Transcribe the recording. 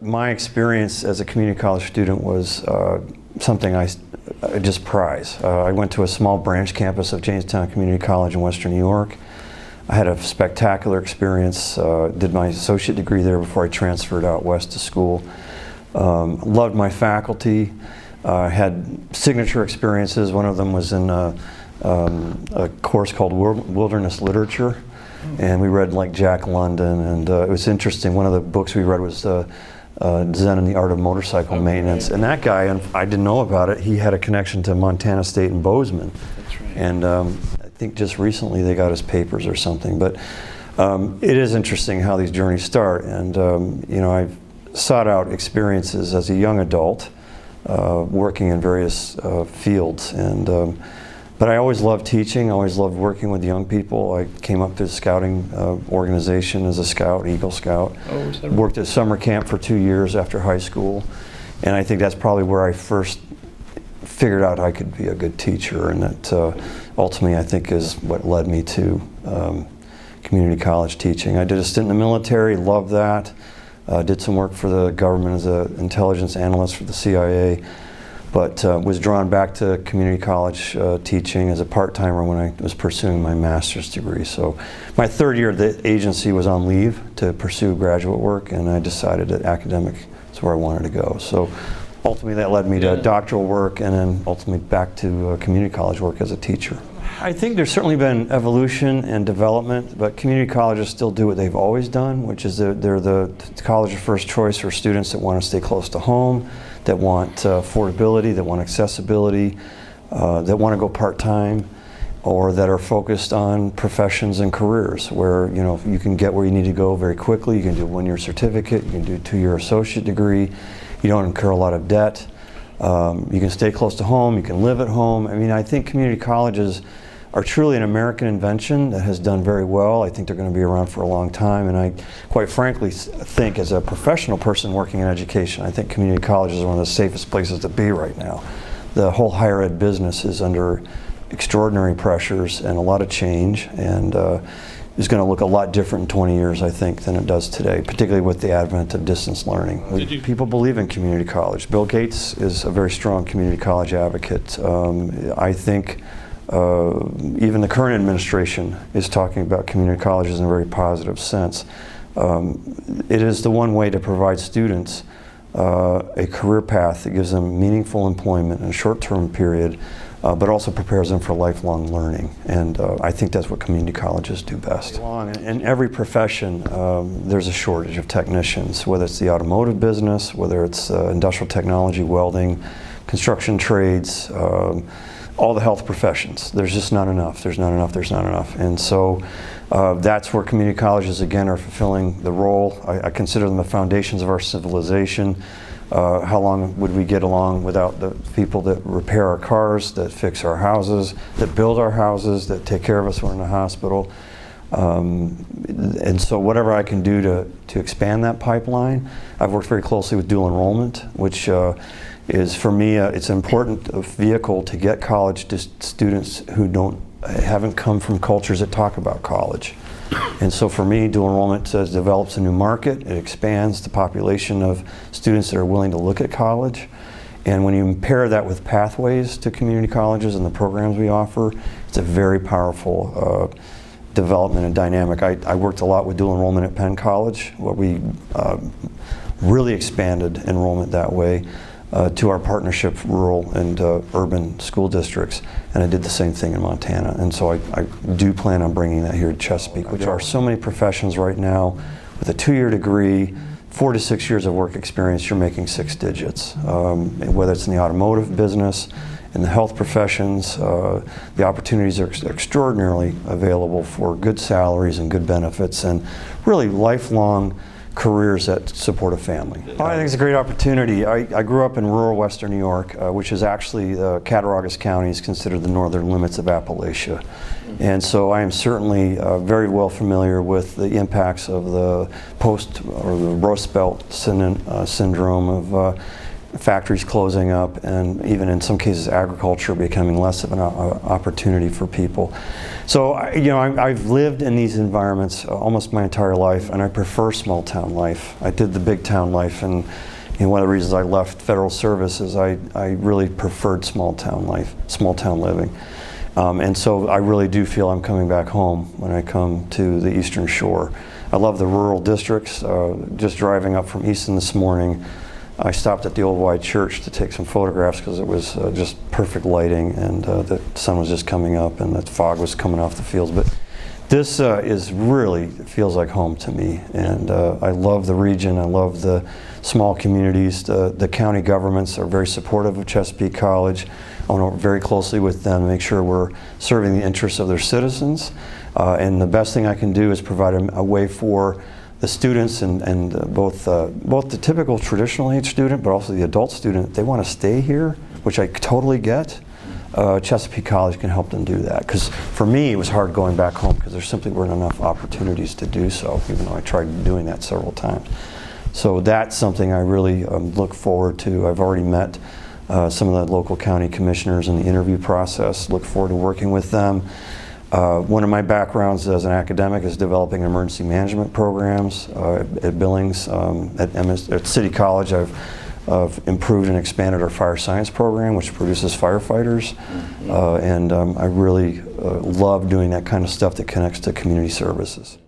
my experience as a community college student was something I just prize. I went to a small branch campus of Jamestown Community College in Western New York. I had a spectacular experience, did my associate degree there before I transferred out west to school. Loved my faculty, had signature experiences. One of them was in a course called Wilderness Literature, and we read like Jack London, and it was interesting. One of the books we read was Zen and the Art of Motorcycle Maintenance, and that guy, and I didn't know about it, he had a connection to Montana State and Bozeman. That's right. And I think just recently they got his papers or something, but it is interesting how these journeys start. And you know, I've sought out experiences as a young adult, working in various fields, and but I always loved teaching. I always loved working with young people. I came up to the scouting organization as a scout, Eagle Scout. Oh, is that right? Worked at summer camp for 2 years after high school, and I think that's probably where I first figured out I could be a good teacher, and that ultimately I think is what led me to community college teaching. I did a stint in the military, loved that. Did some work for the government as an intelligence analyst for the CIA, but was drawn back to community college teaching as a part-timer when I was pursuing my master's degree. So my third year, the agency was on leave to pursue graduate work, and I decided that academic is where I wanted to go. So ultimately that led me to doctoral work, and then ultimately back to community college work as a teacher. I think there's certainly been evolution and development, but community colleges still do what they've always done, which is they're the college of first choice for students that want to stay close to home, that want affordability, that want accessibility, that want to go part-time, or that are focused on professions and careers where, you know, you can get where you need to go very quickly. You can do a 1-year certificate, you can do a 2-year associate degree, you don't incur a lot of debt, you can stay close to home, you can live at home. I mean, I think community colleges are truly an American invention that has done very well. I think they're going to be around for a long time, and I quite frankly think, as a professional person working in education, I think community colleges are one of the safest places to be right now. The whole higher ed business is under extraordinary pressures and a lot of change, and is going to look a lot different in 20 years, I think, than it does today, particularly with the advent of distance learning. People believe in community college. Bill Gates is a very strong community college advocate. I think even the current administration is talking about community colleges in a very positive sense. It is the one way to provide students a career path that gives them meaningful employment in a short-term period, but also prepares them for lifelong learning. And I think that's what community colleges do best. In every profession, there's a shortage of technicians, whether it's the automotive business, whether it's industrial technology, welding, construction trades, all the health professions. There's just not enough. There's not enough. There's not enough. And so that's where community colleges, again, are fulfilling the role. I consider them the foundations of our civilization. How long would we get along without the people that repair our cars, that fix our houses, that build our houses, that take care of us when we're in the hospital? And so whatever I can do to expand that pipeline. I've worked very closely with dual enrollment, which is, for me, it's an important vehicle to get college to students who haven't come from cultures that talk about college. And so for me, dual enrollment develops a new market. It expands the population of students that are willing to look at college. And when you pair that with pathways to community colleges and the programs we offer, it's a very powerful development and dynamic. I worked a lot with dual enrollment at Penn College, where we really expanded enrollment that way to our partnership rural and urban school districts, and I did the same thing in Montana. And so I do plan on bringing that here to Chesapeake, which are so many professions right now. With a 2-year degree, 4 to 6 years of work experience, you're making 6 digits. Whether it's in the automotive business, in the health professions, the opportunities are extraordinarily available for good salaries and good benefits, and really lifelong careers that support a family. I think it's a great opportunity. I grew up in rural western New York, which is actually Cattaraugus County is considered the northern limits of Appalachia. And so I am certainly very well familiar with the impacts of the the Rust Belt syndrome of factories closing up, and even in some cases agriculture becoming less of an opportunity for people. So I've lived in these environments almost my entire life, and I prefer small town life. I did the big town life, and one of the reasons I left federal service is I really preferred small town life, small town living. And so I really do feel I'm coming back home when I come to the Eastern Shore. I love the rural districts. Just driving up from Easton this morning, I stopped at the old Wye Church to take some photographs because it was just perfect lighting, and the sun was just coming up and the fog was coming off the fields. But this really feels like home to me, and I love the region. I love the small communities. The county governments are very supportive of Chesapeake College. I want to work very closely with them to make sure we're serving the interests of their citizens. And the best thing I can do is provide a way for the students and both the typical traditional age student, but also the adult student. They want to stay here, which I totally get. Chesapeake College can help them do that. Because for me, it was hard going back home because there simply weren't enough opportunities to do so, even though I tried doing that several times. So that's something I really look forward to. I've already met some of the local county commissioners in the interview process. Look forward to working with them. One of my backgrounds as an academic is developing emergency management programs at Billings. At City College, I've improved and expanded our fire science program, which produces firefighters. And I really love doing that kind of stuff that connects to community services.